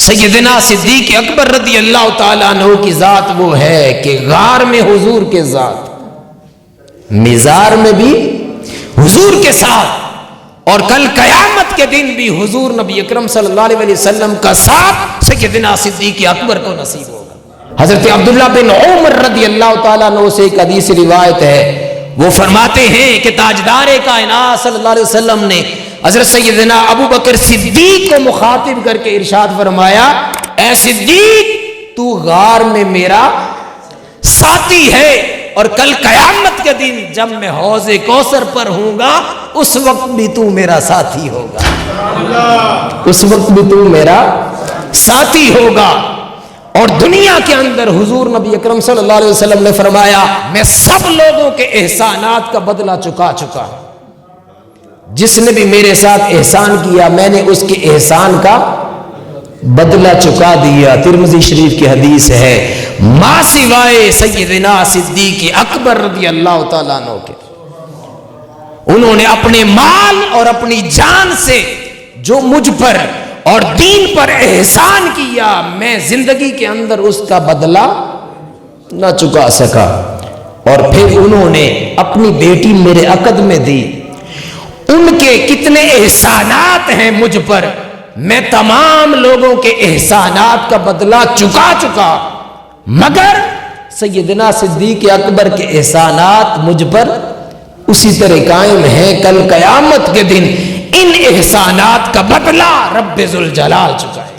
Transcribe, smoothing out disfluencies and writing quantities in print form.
سیدنا صدیق اکبر رضی اللہ تعالیٰ عنہ کی ذات وہ ہے کہ غار میں حضور کے ذات، مزار میں بھی حضور کے ساتھ، اور کل قیامت کے دن بھی حضور نبی اکرم صلی اللہ علیہ وسلم کا ساتھ سیدنا صدیق اکبر کو نصیب ہوگا۔ حضرت عبداللہ بن عمر رضی اللہ تعالیٰ عنہ سے ایک حدیث روایت ہے، وہ فرماتے ہیں کہ تاجدار کائنات صلی اللہ علیہ وسلم نے حضرت سیدنا ابو بکر صدیق کو مخاطب کر کے ارشاد فرمایا، اے صدیق تو غار میں میرا ساتھی ہے، اور کل قیامت کے دن جب میں حوض کوثر پر ہوں گا اس وقت بھی تو میرا ساتھی ہوگا، اس وقت بھی تو میرا ساتھی ہوگا۔ اور دنیا کے اندر حضور نبی اکرم صلی اللہ علیہ وسلم نے فرمایا، میں سب لوگوں کے احسانات کا بدلہ چکا چکا، جس نے بھی میرے ساتھ احسان کیا میں نے اس کے احسان کا بدلہ چکا دیا۔ ترمذی شریف کی حدیث ہے، ما سوائے سیدنا صدیق اکبر رضی اللہ تعالیٰ عنہ کے، انہوں نے اپنے مال اور اپنی جان سے جو مجھ پر اور دین پر احسان کیا، میں زندگی کے اندر اس کا بدلہ نہ چکا سکا۔ اور پھر انہوں نے اپنی بیٹی میرے عقد میں دی، ان کے کتنے احسانات ہیں مجھ پر، میں تمام لوگوں کے احسانات کا بدلہ چکا چکا، مگر سیدنا صدیق اکبر کے احسانات مجھ پر اسی طرح قائم ہیں۔ کل قیامت کے دن ان احسانات کا بدلہ رب ذوالجلال چکائے۔